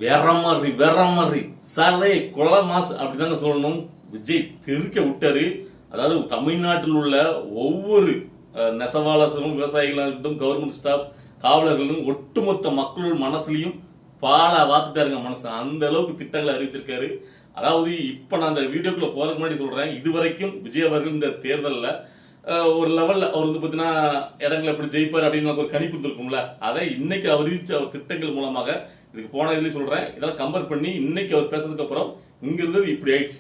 வேற மாதிரி சரை கொலை மாசு அப்படிதாங்க சொல்லணும். விஜய் திருக்க விட்டாரு. அதாவது தமிழ்நாட்டில் உள்ள ஒவ்வொரு நெசவாளர்களும் விவசாயிகளும் கவர்மெண்ட் ஸ்டாஃப் காவலர்களும் ஒட்டுமொத்த மக்களோட மனசுலையும் பாலா வாத்துட்டாருங்க மனசு. அந்த அளவுக்கு திட்டங்களை அறிவிச்சிருக்காரு. அதாவது இப்ப நான் அந்த வீடியோக்குள்ள போறதுக்கு முன்னாடி சொல்றேன், இதுவரைக்கும் விஜய் அவர்கள் இந்த தேர்தலில் ஒரு லெவல்ல அவர் வந்து பாத்தீங்கன்னா இடங்களை எப்படி ஜெயிப்பார் அப்படின்னு ஒரு கணிப்பு இருக்கும்ல, அதை இன்னைக்கு அறிவிச்ச அவர் திட்டங்கள் மூலமாக இதுக்கு போன இதுல சொல்றேன், இதெல்லாம் கம்பேர் பண்ணி இன்னைக்கு அவர் பேசுறதுக்கு அப்புறம் இங்க இருந்தது இப்படி ஆயிடுச்சு.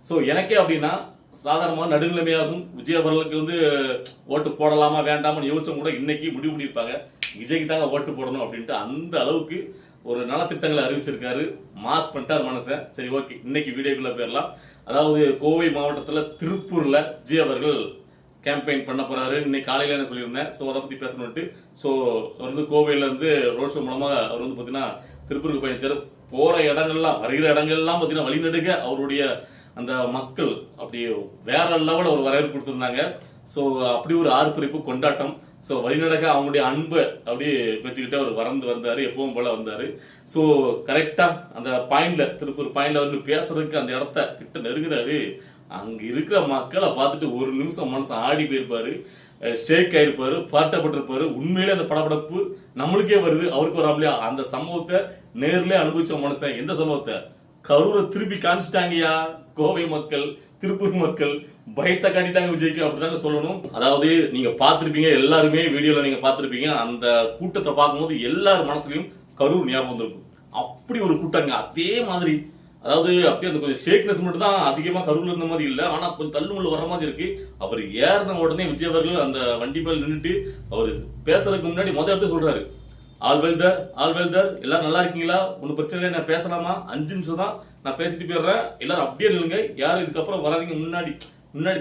சோ எனக்கே அப்படின்னா சாதாரணமாக நடுநிலைமையாகும் விஜய் அவர்களுக்கு வந்து ஓட்டு போடலாமா வேண்டாமான்னு யோசிச்சவங்க கூட இன்னைக்கு முடிவு பண்ணியிருப்பாங்க விஜய்க்கு தாங்க ஓட்டு போடணும் அப்படின்ட்டு. அந்த அளவுக்கு ஒரு நலத்திட்டங்களை அறிவிச்சிருக்காரு. மாஸ் பண்ணிட்டார் மனசன். சரி, ஓகே, இன்னைக்கு வீடியோக்குள்ள போயிடலாம். அதாவது கோவை மாவட்டத்தில் திருப்பூர்ல விஜய் அவர்கள் கேம்பெயின் பண்ண போறாரு. இன்னைக்கு காலையில என்ன சொல்லியிருந்தேன், ஸோ அதை பத்தி பேசணும்ட்டு. ஸோ அவர் வந்து கோவையில இருந்து ரோட் ஷோ மூலமாக அவர் வந்து பாத்தீங்கன்னா திருப்பூருக்கு பயணிச்சார். போற இடங்கள்லாம் வருகிற இடங்கள்லாம் பாத்தீங்கன்னா வழிநடுக அவருடைய அந்த மக்கள் அப்படியே வேற லெவலில் ஒரு வரவேற்பு கொடுத்திருந்தாங்க. ஸோ அப்படி ஒரு ஆர்ப்பரிப்பு கொண்டாட்டம். ஸோ வழிநடக்க அவங்களுடைய அன்பை அப்படியே வச்சுக்கிட்டு அவர் வறந்து வந்தாரு, எப்பவும் போல வந்தாரு. ஸோ கரெக்டா அந்த பாயிண்ட்ல திருப்பூர் பாயிண்ட்ல வந்து பேசுறதுக்கு அந்த இடத்த கிட்ட நெருங்குறாரு. அங்க இருக்கிற மக்களை பார்த்துட்டு ஒரு நிமிஷம் மனசு ஆடி போயிருப்பாரு, ஷேக் ஆயிருப்பாரு, பாட்டப்பட்டிருப்பாரு. உண்மையிலே அந்த படப்படப்பு நம்மளுக்கே வருது, அவருக்கு வராமலையா. அந்த சம்பவத்தை நேர்ல அனுபவிச்ச மனுஷன். எந்த சம்பவத்தை? கரூரை திருப்பி காமிச்சிட்டாங்கயா கோவை மக்கள், திருப்பூர் மக்கள் பயத்தை காட்டிட்டாங்க விஜய்க்கு, அப்படிதாங்க சொல்லணும். அதாவது நீங்க பாத்திருப்பீங்க, எல்லாருமே வீடியோல நீங்க பாத்திருப்பீங்க, அந்த கூட்டத்தை பார்க்கும்போது எல்லார் மனசுலயும் கரூர் ஞாபகம் வந்திருக்கும். அப்படி ஒரு கூட்டங்க. அதே மாதிரி அதாவது அப்படியே அந்த கொஞ்சம் ஷேக்னஸ் மட்டும் தான் அதிகமா கரூர்ல இருந்த மாதிரி இல்ல, ஆனா கொஞ்சம் தள்ளுமுள்ள வர மாதிரி இருக்கு. அவர் ஏறின உடனே விஜய் அவர்கள் அந்த வண்டி மேல் நின்றுட்டு அவர் பேசுறதுக்கு முன்னாடி முதல் இடத்த சொல்றாரு, ஆல் வெல்தர் எல்லாரும் நல்லா இருக்கீங்களா, ஒன்னும் பிரச்சனை இல்லை, நான் பேசலாமா, 5 நிமிஷம் தான் நான் பேசிட்டு போயிடுறேன், எல்லாரும் அப்படியே நில்லுங்க, யாரும் இதுக்கப்புறம் வராதிங்க, முன்னாடி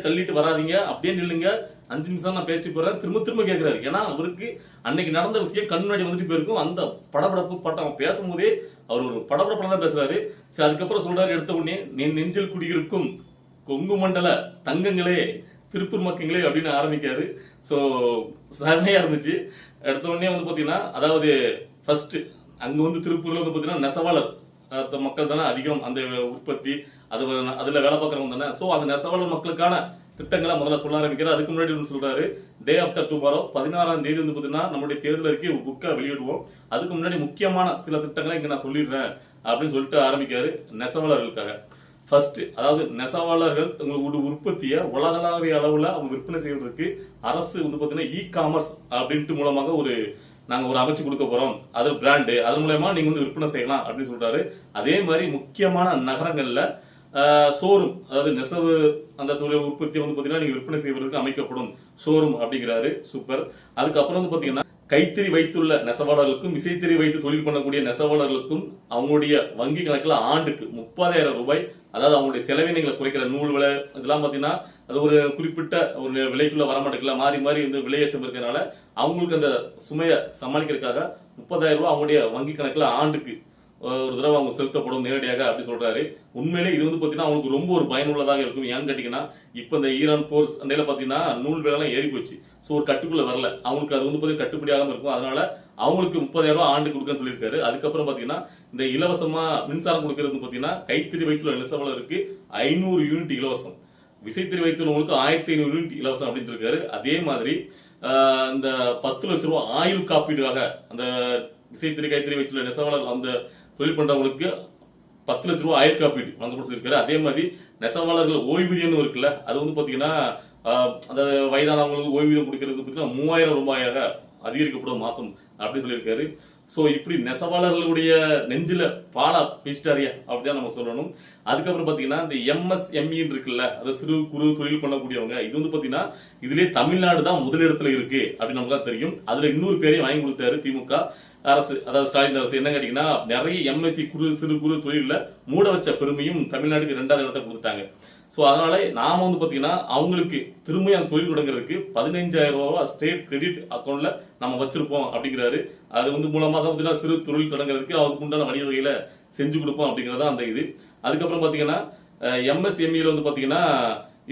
தள்ளிட்டு வராதிங்க, அப்படியே நில்லுங்க, 5 நிமிஷம் நான் பேசிட்டு போறேன். திரும்ப கேட்கிறாரு. ஏன்னா அவருக்கு அன்னைக்கு நடந்த விஷயம் கண் முன்னாடி வந்துட்டு போயிருக்கும். அந்த படபடப்பு பட்டம் பேசும்போதே அவர் ஒரு படபடப்படம் தான் பேசுறாரு. சரி, அதுக்கப்புறம் சொல்றாரு, எடுத்த உடனே நீ நெஞ்சில் குடியிருக்கும் கொங்கு மண்டல தங்கங்களே, திருப்பூர் மக்கங்களே அப்படின்னு ஆரம்பிக்காரு. ஸோ செமையா இருந்துச்சு. எடுத்த உடனே வந்து பாத்தீங்கன்னா, அதாவது ஃபர்ஸ்ட் அங்க வந்து திருப்பூர்ல வந்து பாத்தீங்கன்னா நெசவாளர் மக்கள் தானே அதிகம், அந்த உற்பத்தி அதுல வேலை பார்க்கறவங்க தானே. ஸோ அந்த நெசவாளர் மக்களுக்கான திட்டங்களை முதல்ல சொல்ல ஆரம்பிக்கிறார். அதுக்கு முன்னாடி ஒன்று சொல்றாரு, டே ஆஃப்டர் டுமாரோ 16ஆம் தேதி வந்து பாத்தீங்கன்னா நம்மளுடைய தேர்தல் அறிக்கை புக்கை வெளியிடுவோம், அதுக்கு முன்னாடி முக்கியமான சில திட்டங்களை இங்க நான் சொல்லிடுறேன் அப்படின்னு சொல்லிட்டு ஆரம்பிக்காரு. நெசவாளர்களுக்காக ஃபர்ஸ்ட், அதாவது நெசவாளர்கள் தங்களுடைய உற்பத்தியை உலகளாவிய அளவுல அவங்க விற்பனை செய்வதற்கு அரசு வந்து பாத்தீங்கன்னா இ-காமர்ஸ் அப்படின்ட்டு மூலமாக நாங்க ஒரு அமைச்சு கொடுக்க போறோம், அது பிராண்டு, அது மூலமா நீங்க வந்து விற்பனை செய்யலாம் அப்படின்னு சொல்றாரு. அதே மாதிரி முக்கியமான நகரங்கள்ல ஷோரூம், அதாவது நெசவு அந்த தொழில் உற்பத்தி வந்து பாத்தீங்கன்னா நீங்க விற்பனை செய்வதற்கு அமைக்கப்படும் ஷோரூம் அப்படிங்கிறாரு. சூப்பர். அதுக்கப்புறம் வந்து பாத்தீங்கன்னா கைத்தறி வைத்துள்ள நெசவாளர்களுக்கும் விசைத்தறி வைத்து தொழில் பண்ணக்கூடிய நெசவாளர்களுக்கும் அவங்களுடைய வங்கி கணக்குல ஆண்டுக்கு 30,000 ரூபாய், அதாவது அவங்களுடைய செலவினங்களை குறைக்கிற நூல் விலை இதெல்லாம் பாத்தீங்கன்னா அது ஒரு குறிப்பிட்ட ஒரு விலைக்குள்ள வரமாட்டேங்கல, மாறி வந்து விலையேற்றம் இருக்கிறதுனால அவங்களுக்கு அந்த சுமையை சமாளிக்கிறதுக்காக 30,000 ரூபாய் அவங்களுடைய வங்கி கணக்குல ஆண்டுக்கு ஒரு தடவை அவங்க செலுத்தப்படும் நேரடியாக அப்படி சொல்றாரு. உண்மையிலே இது வந்து பாத்தீங்கன்னா அவங்களுக்கு ரொம்ப ஒரு பயனுள்ளதாக இருக்கும். ஏன்னு கேட்டீங்கன்னா இப்ப இந்த ஈரான் போர்ஸ் அண்டையில பாத்தீங்கன்னா நூல் விலைலாம் ஏறி போச்சு. ஸோ ஒரு கட்டுக்குள்ள வரல, அவங்களுக்கு அது வந்து பாத்தீங்கன்னா கட்டுப்படியாகாம இருக்கும். அதனால அவங்களுக்கு 30,000 ரூபாய் ஆண்டு கொடுக்கன்னு சொல்லியிருக்காரு. அதுக்கப்புறம் பாத்தீங்கன்னா இந்த இலவசமா மின்சாரம் கொடுக்கறது பாத்தீங்கன்னா கைத்தறி வைத்துள்ள நெசவாளருக்கு 500 யூனிட் இலவசம், விசைத்தறி வைத்துள்ளவங்களுக்கு 1500 யூனிட் இலவசம் அப்படின்னு இருக்காரு. அதே மாதிரி இந்த 10 லட்சம் ரூபாய் ஆயுள் காப்பீடுக்காக அந்த விசைத்தறி கைத்தறி வைத்துள்ள நெசவாளர் அந்த தொழில் பண்றவங்களுக்கு 10 லட்சம் ரூபாய் ஆயுள் காப்பீடு வழங்கப்பட்டு சொல்லியிருக்காரு. அதே மாதிரி நெசவாளர்கள் ஓய்வூதியம் இருக்குல்ல, அது வந்து பாத்தீங்கன்னா அந்த வயதானவங்களுக்கு ஓய்வூதியம் கொடுக்கறது பாத்தீங்கன்னா 3000 ரூபாயாக அதிகரிக்கப்படும் மாசம் அப்படின்னு சொல்லியிருக்காரு. சோ இப்படி நெசவாளர்களுடைய நெஞ்சில பாலா பேசிட்டாரியா அப்படிதான் நம்ம சொல்லணும். அதுக்கப்புறம் பாத்தீங்கன்னா இந்த MSME இருக்குல்ல, அது சிறு குறு தொழில் பண்ணக்கூடியவங்க, இது வந்து பாத்தீங்கன்னா இதுலயே தமிழ்நாடு தான் முதலிடத்துல இருக்கு அப்படின்னு நமக்கு தெரியும். அதுல இன்னொரு பேரையும் வாங்கி கொடுத்தாரு திமுக அரசு, அதாவது ஸ்டாலின் அரசு. என்ன கேட்டீங்கன்னா நிறைய MSE சிறு குறு தொழில மூட வச்ச பெருமையும் தமிழ்நாட்டுக்கு 2வது இடத்தை கொடுத்துட்டாங்க. சோ அதனால நாம வந்து பாத்தீங்கன்னா அவங்களுக்கு திரும்ப அந்த தொழில் தொடங்குறதுக்கு 15,000 ரூபாய் ஸ்டேட் கிரெடிட் அக்கௌண்ட்ல நம்ம வச்சிருப்போம் அப்படிங்கிறாரு. அது வந்து மூலமாக வந்து சிறு தொழில் தொடங்குறதுக்கு அதுக்கு உண்டான வழிவகையில செஞ்சு கொடுப்போம் அப்படிங்கறத அந்த இது. அதுக்கப்புறம் பாத்தீங்கன்னா MSME வந்து பாத்தீங்கன்னா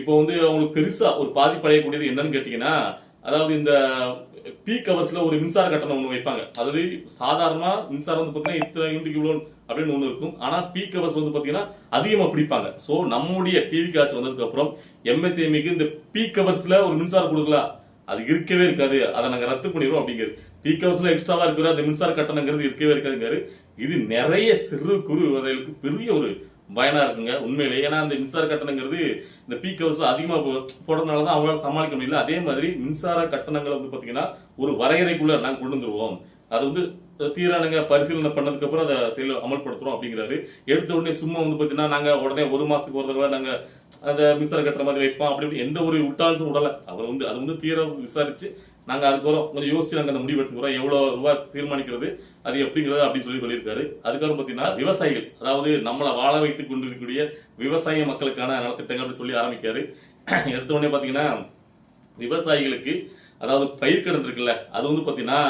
இப்போ வந்து அவங்களுக்கு பெருசா ஒரு பாதிப்படையக்கூடியது என்னன்னு கேட்டீங்கன்னா அதாவது இந்த பீக் ஹவர்ஸ்ல ஒரு மின்சார கட்டணம் ஒன்று வைப்பாங்க. அதாவது சாதாரணமா மின்சாரம் வந்து பாத்தீங்கன்னா இத்தனை யூனிட் இவ்வளோ அப்படின்னு ஒன்று இருக்கும். ஆனா பீக் ஹவர்ஸ் வந்து பாத்தீங்கன்னா அதிகமா பிடிப்பாங்க. சோ நம்முடைய டிவி காட்சி வந்ததுக்கு அப்புறம் எம்எஸ்எம்இக்கு இந்த பீக் ஹவர்ஸ்ல ஒரு மின்சாரம் கொடுக்கலாம், அது இருக்கவே இருக்காது, அதை நாங்க ரத்து பண்ணிடுவோம் அப்படிங்கிறது. பீக் ஹவர்ஸ்ல எக்ஸ்ட்ராவா இருக்கிற அந்த மின்சார கட்டணங்கிறது இருக்கவே இருக்காதுங்காரு. இது நிறைய சிறு குறு விவசாயிகளுக்கு பெரிய ஒரு பயனா இருக்குங்க உண்மையிலேயே. ஏன்னா அந்த மின்சார கட்டணங்கிறது இந்த பீக் ஹவர்ஸ்ல அதிகமா போடுறதுனாலதான் அவங்களால சமாளிக்க முடியல. அதே மாதிரி மின்சார கட்டணங்கள் வந்து பாத்தீங்கன்னா ஒரு வரையறைக்குள்ள நாங்க கொண்டு வந்துருவோம், அது வந்து தீரானுங்க பரிசீலனை பண்ணதுக்கு அப்புறம் அதை செயல் அமல்படுத்துறோம் அப்படிங்கிறாரு. எடுத்த உடனே சும்மா வந்து பாத்தீங்கன்னா நாங்க உடனே ஒரு மாசத்துக்கு ஒரு தடவை நாங்க அந்த மின்சார கட்டுற மாதிரி வைப்போம் அப்படி எந்த ஒரு விட்டாலும் விடல. அவர் வந்து அது வந்து தீர விசாரிச்சு நாங்க அதுக்கப்புறம் கொஞ்சம் யோசிச்சு நாங்க அந்த முடிவு எடுத்துக்கிறோம், எவ்வளவு ரூபாய் தீர்மானிக்கிறது அது எப்படிங்கிறது அப்படின்னு சொல்லியிருக்காரு. அதுக்கப்புறம் பாத்தீங்கன்னா விவசாயிகள், அதாவது நம்மளை வாழ வைத்துக் கொண்டிருக்கக்கூடிய விவசாய மக்களுக்கான நலத்திட்டங்கள் அப்படின்னு சொல்லி ஆரம்பிக்காரு. எடுத்த உடனே பாத்தீங்கன்னா விவசாயிகளுக்கு அதாவது பயிர்க்கடன் இருக்குல்ல, அது வந்து பாத்தீங்கன்னா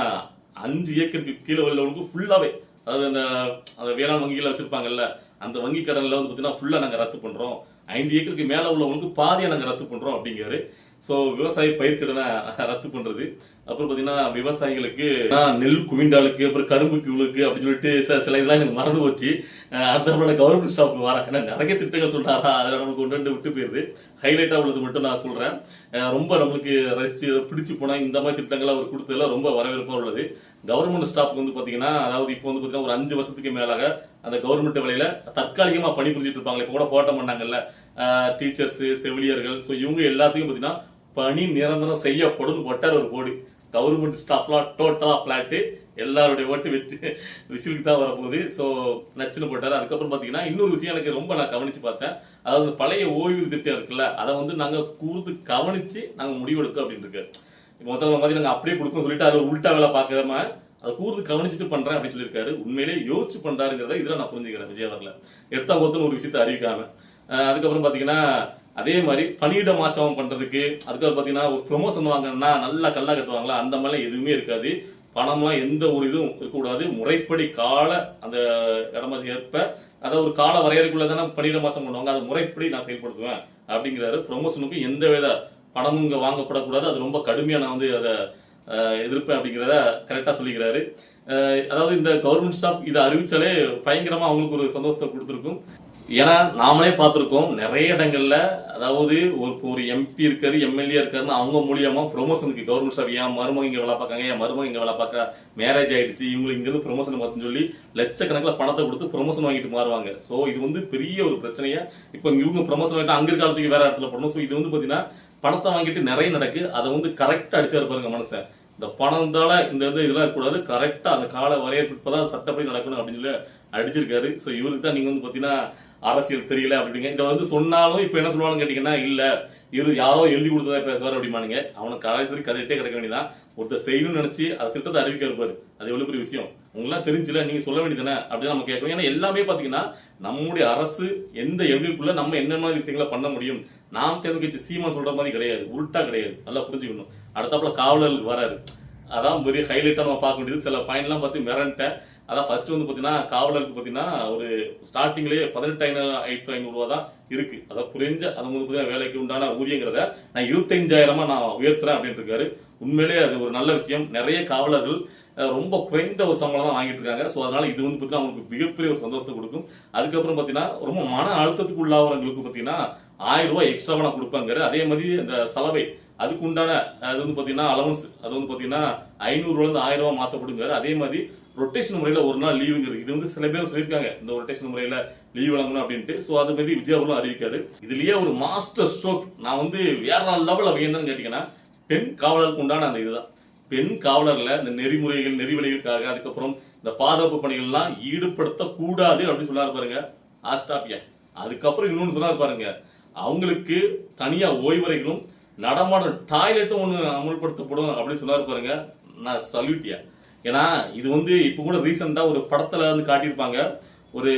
5 ஏக்கருக்கு கீழே உள்ளவங்களுக்கு ஃபுல்லாவே, அதாவது அந்த வேளாண் வங்கிகளை வச்சிருப்பாங்கல்ல, அந்த வங்கி கடன்ல வந்து பாத்தீங்கன்னா ஃபுல்லா நாங்க ரத்து பண்றோம், 5 ஏக்கருக்கு மேல உள்ளவங்களுக்கு பாதியா நாங்க ரத்து பண்றோம் அப்படிங்கிறாரு. சோ விவசாய பயிர்க்கடனை ரத்து பண்றது. அப்புறம் பாத்தீங்கன்னா விவசாயிகளுக்கு நெல் குவிண்டாலுக்கு அப்புறம் கரும்பு கியூலுக்கு அப்படின்னு சொல்லிட்டு சில இதெல்லாம் எனக்கு மறந்து போச்சு. அடுத்த கவர்மெண்ட் ஸ்டாஃப் வர ஏன்னா நிறைய திட்டங்கள் சொல்றாரா, அதில் நமக்கு ஒன்று விட்டு போயிருது. ஹைலைட்டா உள்ளது மட்டும் நான் சொல்றேன். ரொம்ப நம்மளுக்கு ரசிச்சு பிடிச்சு போனா இந்த மாதிரி திட்டங்கள் அவர் கொடுத்ததுல ரொம்ப வரவேற்பா உள்ளது. கவர்மெண்ட் ஸ்டாஃப்க்கு வந்து பாத்தீங்கன்னா, அதாவது இப்போ வந்து பாத்தீங்கன்னா ஒரு 5 வருஷத்துக்கு மேலாக அந்த கவர்மெண்ட் வேலையில தற்காலிகமா பணி புரிஞ்சிட்டு இருப்பாங்க. இப்போ கூட போராட்டம் பண்ணாங்கல்ல டீச்சர்ஸ், செவிலியர்கள், ஸோ இவங்க எல்லாத்தையும் பாத்தீங்கன்னா பணி நிரந்தரம் செய்யப்படும் போட்டார் ஒரு போர்டு. கவர்மெண்ட் ஸ்டாஃப்லாம் டோட்டலா பிளாட்டு, எல்லாருடைய ஓட்டு வெற்றி விசிலுக்கு தான் வரப்போகுது. ஸோ நச்சுன்னு போட்டாரு. அதுக்கப்புறம் பாத்தீங்கன்னா இன்னொரு விஷயம் எனக்கு ரொம்ப நான் கவனிச்சு பார்த்தேன். அதாவது பழைய ஓய்வு திட்டம் இருக்குல்ல, அதை வந்து நாங்க கூர்ந்து கவனிச்சு நாங்க முடிவெடுக்கோம் அப்படின்னு இருக்கு. இப்போ மொத்தவங்க மாதிரி நாங்க அப்படியே கொடுக்கணும் சொல்லிட்டு அதை உள்டா வேலை பார்க்காம அதை கூர்ந்து கவனிச்சுட்டு பண்றேன் அப்படின்னு சொல்லியிருக்காரு. உண்மையிலேயே யோசிச்சு பண்றாருங்கிறத இதுல நான் புரிஞ்சுக்கிறேன். விஜய் அவர்ல எடுத்தா ஒருத்தன் ஒரு விஷயத்தை அறிவிக்காம. அதுக்கப்புறம் பாத்தீங்கன்னா அதே மாதிரி பணியிட மாற்றம் பண்றதுக்கு, அதுக்கப்புறம் பாத்தீங்கன்னா ஒரு ப்ரொமோஷன் வாங்கினா நல்லா கல்லா கட்டுவாங்களா, அந்த மாதிரி எதுவுமே இருக்காது. பணம்லாம் எந்த ஒரு இதுவும் இருக்கக்கூடாது. முறைப்படி கால அந்த இடமா ஏற்ப அதாவது ஒரு கால வரையறைக்குள்ள தானே பணியிட மாற்றம் பண்ணுவாங்க, அதை முறைப்படி நான் செயல்படுத்துவேன் அப்படிங்கிறாரு. ப்ரொமோஷனுக்கு எந்த வித பணமும் இங்க வாங்கப்படக்கூடாது, அது ரொம்ப கடுமையா நான் வந்து அதை எதிர்ப்பேன் அப்படிங்கிறத கரெக்டா சொல்லிக்கிறாரு. அதாவது இந்த கவர்மெண்ட் ஸ்டாஃப் இதை அறிவிச்சாலே பயங்கரமா அவங்களுக்கு ஒரு சந்தோஷத்தை கொடுத்துருக்கும். ஏன்னா நாமளே பார்த்திருக்கோம் நிறைய இடங்கள்ல, அதாவது ஒரு எம்பி இருக்காரு, எம்எல்ஏ இருக்காருன்னு அவங்க மூலியமா ப்ரொமோஷனுக்கு கவர்மெண்ட் ஸ்டாஃப் என் மருமக இங்க வேலை பார்க்காங்க, என் மருமக இங்க வேலை பார்க்க, மேரேஜ் ஆயிடுச்சு, இவங்களுக்கு இங்க இருந்து ப்ரொமோஷன் பார்த்துன்னு சொல்லி லட்சக்கணக்கில் பணத்தை கொடுத்து ப்ரொமோஷன் வாங்கிட்டு மாறுவாங்க. ஸோ இது வந்து பெரிய ஒரு பிரச்சனையா இப்போ இவங்க ப்ரொமோஷன் வாங்கிட்டு அங்க காலத்துக்கு வேற இடத்துல போடணும். ஸோ இது வந்து பாத்தீங்கன்னா பணத்தை வாங்கிட்டு நிறைய நடக்கு. அதை வந்து கரெக்டா அடிச்சாரு பாருங்க மனுஷன். இந்த பணத்தால இந்த இதெல்லாம் இருக்கக்கூடாது, கரெக்டா அந்த கால வரையறுப்பதான் சட்டப்படி நடக்கணும் அப்படின்னு சொல்லி அடிச்சிருக்காரு. ஸோ இவருக்கு தான் நீங்க வந்து பாத்தீங்கன்னா அரசியல் தெரியல அப்படிங்க. இதை வந்து சொன்னாலும் இப்ப என்ன சொல்லுவாங்கன்னு கேட்டீங்கன்னா, இல்ல இவரு யாரோ எழுதி கொடுத்ததா பேசுவார் அப்படிமானுங்க. அவனுக்கு கடைசி கதையிட்டே கிடக்க வேண்டியதான். ஒருத்தர் செய்யணும்னு நினைச்சு அந்த திட்டத்தை அறிவிக்க இருப்பாரு, அது எவ்வளவு பெரிய விஷயம் உங்களாம் தெரிஞ்சுல, நீங்க சொல்ல வேண்டியதானே அப்படின்னு நம்ம கேட்கணும். ஏன்னா எல்லாமே பாத்தீங்கன்னா நம்முடைய அரசு எந்த எல்கைக்குள்ள நம்ம என்ன மாதிரி விஷயங்களை பண்ண முடியும், நாம் தேர்வு கட்சி சீமா சொல்ற மாதிரி கிடையாது, உருட்டா கிடையாது, நல்லா புரிஞ்சுக்கணும். அடுத்தாப்புல காவலர்களுக்கு வராரு, அதான் பெரிய ஹைலைட்டா நம்ம பார்க்க வேண்டியது. சில பாயிண்ட்லாம் பார்த்து மிரண்டேன். அதான் ஃபர்ஸ்ட் வந்து பாத்தீங்கன்னா காவலருக்கு பாத்தீங்கன்னா ஒரு ஸ்டார்டிங்லேயே 18,500 ரூபா தான் இருக்கு. அதான் குறைஞ்ச அது வந்து பாத்தீங்கன்னா வேலைக்கு உண்டான ஊதியங்கிறத நான் 25,000 நான் உயர்த்துறேன் அப்படின்னு இருக்காரு. உண்மையிலேயே அது ஒரு நல்ல விஷயம். நிறைய காவலர்கள் ரொம்ப குறைந்த ஒரு சம்பளம் தான் வாங்கிட்டு இருக்காங்க. ஸோ அதனால இது வந்து பாத்தீங்கன்னா அவங்களுக்கு மிகப்பெரிய ஒரு சந்தோஷத்தை கொடுக்கும். அதுக்கப்புறம் பாத்தீங்கன்னா ரொம்ப மன அழுத்தத்துக்கு உள்ளாகிறவங்களுக்கு பாத்தீங்கன்னா 1000 ரூபாய் எக்ஸ்ட்ராவா நான் கொடுப்பாங்க. அதே மாதிரி இந்த சலவை அதுக்கு உண்டான அது வந்து பாத்தீங்கன்னா அலவன்ஸ் அது வந்து பாத்தீங்கன்னா 500 ரூபாய் 1000 ரூபாய் மாத்தப்படுங்க. அதே மாதிரி ரொட்டேஷன் முறையில ஒரு நாள் லீவுங்கிறது இது வந்து சில பேர் சொல்லியிருக்காங்க, இந்த ரொட்டேஷன் முறையில லீவ் வழங்கணும் அப்படின்ட்டு. ஸோ அது மாதிரி விஜய் அவர்களும் அறிவிக்காரு. இதுலயே ஒரு மாஸ்டர் ஸ்ட்ரோக் நான் வந்து வேற லெவல் என்னன்னு கேட்டீங்கன்னா, பெண் காவலருக்கு உண்டான அந்த இதுதான். பெண் காவலர்ல இந்த நெறிமுறைகள் நெறிவழிகளுக்காக அதுக்கப்புறம் இந்த பாதுகாப்பு பணிகள்லாம் ஈடுபடுத்த கூடாது அப்படின்னு சொன்னாரு பாருங்க ஆஸ்டாப்பியா. அதுக்கப்புறம் இன்னொன்னு சொன்னாரு பாருங்க, அவங்களுக்கு தனியா ஓய்வறைகளும் நடமாடும் டாய்லெட்டும் ஒன்று அமல்படுத்தப்படும் அப்படின்னு சொன்னாரு பாருங்க. நான் சல்யூட்டியா. ஏன்னா இது வந்து இப்போ கூட ரீசெண்டா ஒரு படத்துல வந்து காட்டியிருப்பாங்க, ஒரு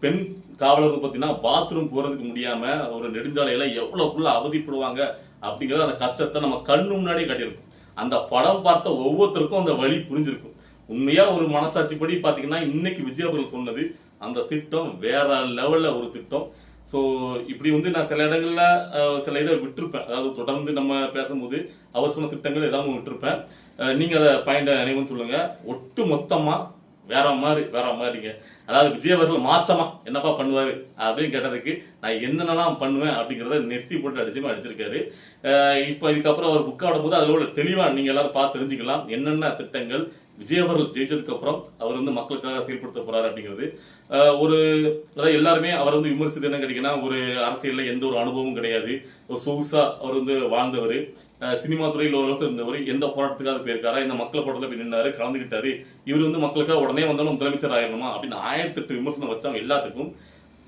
பெண் காவலருக்கு பார்த்தீங்கன்னா பாத்ரூம் போறதுக்கு முடியாம ஒரு நெடுஞ்சாலையில எவ்வளவுக்குள்ள அவதிப்படுவாங்க அப்படிங்கிற அந்த கஷ்டத்தை நம்ம கண்ணு முன்னாடியே காட்டியிருக்கும். அந்த படம் பார்த்த ஒவ்வொருத்தருக்கும் அந்த வழி புரிஞ்சிருக்கும். உண்மையா ஒரு மனசாட்சிப்படி பாத்தீங்கன்னா இன்னைக்கு விஜய் அவர்கள் சொன்னது அந்த திட்டம் வேற லெவல்ல ஒரு திட்டம். ஸோ இப்படி வந்து நான் சில இடங்கள்ல சில இதை விட்டுருப்பேன். அதாவது தொடர்ந்து நம்ம பேசும்போது அவர் சொன்ன திட்டங்கள் ஏதாவது விட்டுருப்பேன். நீங்க அதை பாயிண்ட் நினைவுன்னு சொல்லுங்க. ஒட்டு மொத்தமா வேற மாதிரிங்க. அதாவது விஜய் அவர்கள் மாற்றமா என்னப்பா பண்ணுவாரு அப்படின்னு கேட்டதுக்கு நான் என்னென்னலாம் பண்ணுவேன் அப்படிங்கிறத நெத்தி போட்டு அடிச்சிருக்காரு. இப்போ இதுக்கப்புறம் அவர் புக் ஆடும் போது அதோட தெளிவா நீங்க எல்லாரும் பார்த்து தெரிஞ்சுக்கலாம் என்னென்ன திட்டங்கள் விஜய் அவர்கள் ஜெயிச்சதுக்கு அப்புறம் அவர் மக்களுக்காக செயல்படுத்த போறாரு அப்படிங்கிறது. அதாவது எல்லாருமே அவர் விமர்சித்து என்ன கிடைக்குன்னா, ஒரு அரசியல்ல எந்த ஒரு அனுபவமும் கிடையாது, ஒரு சொகுசா அவர் வாழ்ந்தவர், சினிமா துறையில் ஒரு வருஷம் இருந்தவர், எந்த போராட்டத்துக்காக போயிருக்காரா, இந்த மக்கள் போராட்டத்தில் போய் நின்னாரு, கலந்துக்கிட்டாரு, இவர் மக்களுக்காக உடனே வந்தாலும் முதலமைச்சர் ஆயிரணுமா அப்படின்னு 1008 விமர்சனம் வச்சவங்க எல்லாத்துக்கும்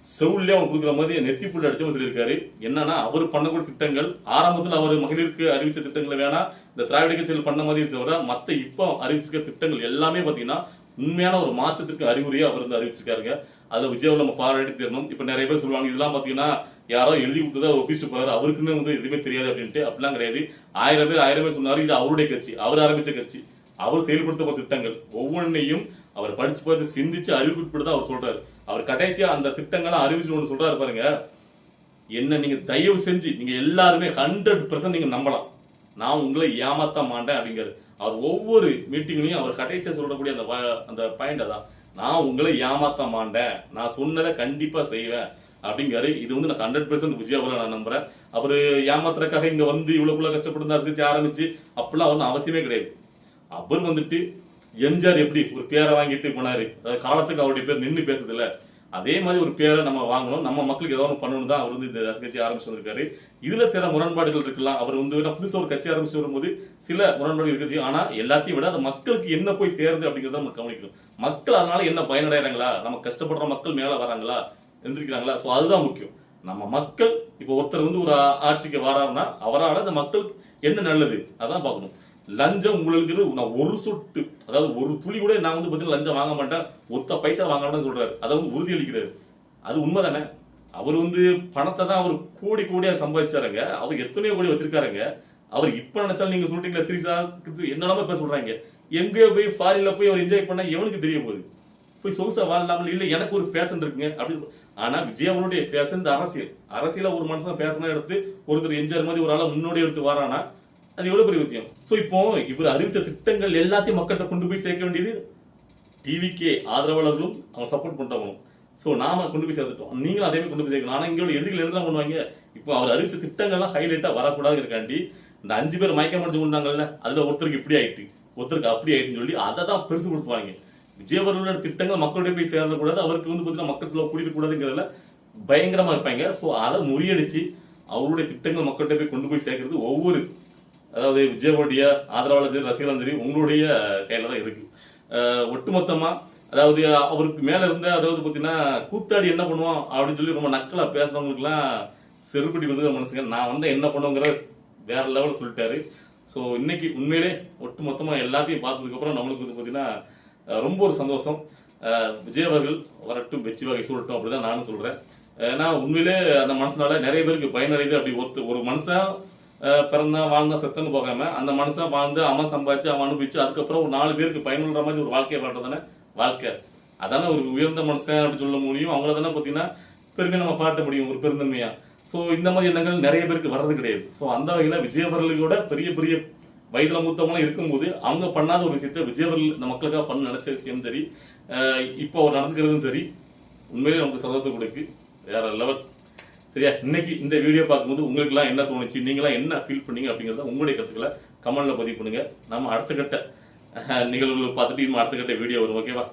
செவுல்லே அவங்க கொடுக்குற மாதிரி நெத்தி புள்ளி அடிச்சவங்க சொல்லியிருக்காரு. என்னன்னா, அவர் பண்ணக்கூடிய திட்டங்கள் ஆரம்பத்தில் அவர் மகளிருக்கு அறிவிச்ச திட்டங்களை வேணா இந்த திராவிட கட்சிகள் பண்ண மாதிரி தவிர மற்ற இப்போ அறிவிச்சிருக்க திட்டங்கள் எல்லாமே பாத்தீங்கன்னா உண்மையான ஒரு மாற்றத்திற்கு அறிகுறியா அவர் அறிவிச்சிருக்காருங்க. அதுல விஜய் நம்ம பாராட்டி தரணும். இப்ப நிறைய பேர் சொல்லுவாங்க இதெல்லாம் பாத்தீங்கன்னா யாரோ எழுதி கொடுத்ததா ஒப்பிச்சுட்டு போறாரு, அவருக்குன்னு எதுவுமே தெரியாது அப்படின்ட்டு. அப்படிலாம் கிடையாது. 1000 பேர் சொன்னாரு, இது அவருடைய கட்சி, அவர் ஆரம்பிச்ச கட்சி, அவர் செயல்படுத்த திட்டங்கள் ஒவ்வொன்றையும் அவர் படிச்சு பார்த்து சிந்திச்சு அறிவுக்குட்பட்டு தான் அவர் சொல்றாரு. அவர் கடைசியா அந்த திட்டங்களை அறிவிச்சு ஒன்று சொல்றாரு பாருங்க, என்ன நீங்க தயவு செஞ்சு நீங்க எல்லாருமே 100% நீங்க நம்பலாம், நான் உங்களை ஏமாத்த மாட்டேன் அப்படிங்கிறாரு. அவர் ஒவ்வொரு மீட்டிங்லையும் அவர் கடைசியா சொல்லக்கூடிய அந்த பாயிண்ட் தான், நான் உங்களை ஏமாத்த மாட்டேன், நான் சொன்னதை கண்டிப்பா செய்வேன் அப்படிங்கிறாரு. இது நான் 100% விஜய் அவரை நான் நம்புறேன். அவரு ஏமாத்துறதுக்காக இங்க இவ்வளவுக்குள்ள கஷ்டப்பட்டு ஆரம்பிச்சு அப்படிலாம் ஒன்றும் அவசியமே கிடையாது. அவர் எம்ஜிஆர் எப்படி ஒரு பேரை வாங்கிட்டு போனாரு, காலத்துக்கு அவருடைய பேர் நின்று பேசுது இல்ல, அதே மாதிரி ஒரு பேரை நம்ம வாங்கணும், நம்ம மக்களுக்கு ஏதாவது பண்ணணும் தான் அவர் இந்த கட்சி ஆரம்பிச்சு வந்திருக்காரு. இதுல சில முரண்பாடுகள் இருக்கலாம். அவர் புதுசா ஒரு கட்சி ஆரம்பிச்சு வரும்போது சில முரண்பாடுகள் இருக்கு. ஆனா எல்லாத்தையும் விட அது மக்களுக்கு என்ன போய் சேருது அப்படிங்கறத நம்ம கவனிக்கணும். மக்கள் அதனால என்ன பயனடைறாங்களா, நம்ம கஷ்டப்படுற மக்கள் மேல வராங்களா, எந்திரிக்கிறாங்களா, சோ அதுதான் முக்கியம். நம்ம மக்கள் இப்ப ஒருத்தர் ஒரு ஆட்சிக்கு வராருன்னா அவரால் அந்த மக்களுக்கு என்ன நல்லது அதான் பார்க்கணும். லஞ்சம் உங்களுக்கு நான் ஒரு சொட்டு, அதாவது ஒரு துளி கூட நான் பார்த்தீங்கன்னா லஞ்சம் வாங்க மாட்டேன், ஒத்த பைசா வாங்க மாட்டேன்னு சொல்றாரு. அதை உறுதி அளிக்கிறாரு. அது உண்மைதானே. அவர் பணத்தை தான் அவர் கோடியா சம்பாதிச்சாருங்க. அவர் எத்தனையோ கோடி வச்சிருக்காருங்க. அவர் இப்ப நினைச்சாலும் நீங்க சொல்றீங்களா திரிசா என்னெல்லாம பேச சொல்றாங்க. எங்கேயோ போய் ஃபாரின்ல போய் அவர் என்ஜாய் பண்ணா எவனுக்கு தெரிய போகுது, போய் சொகுசா வாழலாமல் இல்ல எனக்கு ஒரு ஃபேஷன் இருக்குங்க அப்படின்னு. ஆனா விஜய் அவருடைய ஃபேஷன் இந்த அரசியல ஒரு மனுஷன் ஃபேஷனா எடுத்து ஒருத்தர் எம்ஜிஆர் மாதிரி ஒரு ஆளை முன்னோடி எடுத்து வரானா அது எவ்வளவு பெரிய விஷயம். சோ இப்போ இவர் அறிவிச்ச திட்டங்கள் எல்லாத்தையும் மக்கள்கிட்ட கொண்டு போய் சேர்க்க வேண்டியது டிவிகே ஆதரவாளர்களும் அவங்க சப்போர்ட் பண்றவங்களும். சோ நாம கொண்டு போய் சேர்த்துட்டோம், நீங்களும் அதே மாதிரி கொண்டு போய் சேர்க்கணும். ஆனா இங்க எதிரிகள் என்ன பண்ணுவாங்க, இப்போ அவர் அறிவிச்ச திட்டங்கள்லாம் ஹைலைட்டா வரக்கூடாது இருக்காண்டி இந்த 5 பேர் மயக்கம் அடிச்சு கொண்டாங்கல்ல, அதுல ஒருத்தருக்கு இப்படி ஆயிட்டு ஒருத்தருக்கு அப்படி ஆயிட்டுன்னு சொல்லி அதை தான் பெருசு கொடுத்துவாங்க. விஜய் அவர்களோட திட்டங்கள் மக்களுடைய போய் சேரக்கூடாது, அவருக்கு பாத்தீங்கன்னா மக்கள் செலவு கூட்டிட்டு கூடாதுங்கிறதுல பயங்கரமா இருப்பாங்க. சோ அதை முறியடிச்சு அவருடைய திட்டங்கள் மக்கள்கிட்ட போய் கொண்டு போய் சேர்க்கறது ஒவ்வொரு, அதாவது விஜயோடைய ஆதரவாளர் ரசிகர்களும் சரி உங்களுடைய கையில தான் இருக்கு. ஒட்டுமொத்தமா அதாவது அவருக்கு மேல இருந்த, அதாவது பாத்தீங்கன்னா கூத்தாடி என்ன பண்ணுவோம் அப்படின்னு சொல்லி ரொம்ப நக்கலா பேசுறவங்களுக்கு எல்லாம் செருப்படி வந்து மனுஷங்க நான் என்ன பண்ணுவோங்கிற வேற லெவலில் சொல்லிட்டாரு. ஸோ இன்னைக்கு உண்மையிலே ஒட்டுமொத்தமா எல்லாத்தையும் பார்த்ததுக்கு அப்புறம் நம்மளுக்கு பாத்தீங்கன்னா ரொம்ப ஒரு சந்தோஷம். விஜய் அவர்கள் வரட்டும், வெற்றி வகை சொல்லட்டும் அப்படிதான் நானும் சொல்றேன். ஏன்னா உண்மையிலே அந்த மனுஷனால நிறைய பேருக்கு பயனடைது. அப்படி ஒரு மனுஷன் பிறந்தா வாழ்ந்தா செத்தன்னு போகாம அந்த மனுஷன் வாழ்ந்து அவன் சம்பாதிச்சு அவன் அனுபவிச்சு அதுக்கப்புறம் ஒரு 4 பேருக்கு பயனுள்ள மாதிரி ஒரு வாழ்க்கையை வாழ்றதானே வாழ்க்கை. அதானே ஒரு உயர்ந்த மனுஷன் அப்படின்னு சொல்ல முடியும். அவங்கள தானே பார்த்தீங்கன்னா பெருமையை நம்ம பாட்ட முடியும், ஒரு பெருந்தன்மையா. ஸோ இந்த மாதிரி எண்ணங்கள் நிறைய பேருக்கு வர்றது கிடையாது. ஸோ அந்த வகையில் விஜய் அவர்களோட பெரிய பெரிய வயதுல மூத்தவங்களாம் இருக்கும்போது அவங்க பண்ணாத ஒரு விஷயத்த விஜய் அவர்கள் இந்த மக்களுக்காக பண்ண நினைச்ச விஷயம் சரி, இப்போ அவர் நடந்துக்கிறதும் சரி, உண்மையிலே நமக்கு சந்தோஷம் கொடுக்கு வேற லெவல். சரியா, இன்னைக்கு இந்த வீடியோ பார்க்கும்போது உங்களுக்கு எல்லாம் என்ன தோணுச்சு, நீங்களாம் என்ன ஃபீல் பண்ணீங்க அப்படிங்கறத உங்களுடைய கருத்துக்களை கமெண்ட்ல பதிவு பண்ணுங்க. நம்ம அடுத்த கட்ட நிகழ்வுகளை பார்த்துட்டு அடுத்த கட்ட வீடியோ வரும். ஓகேவா?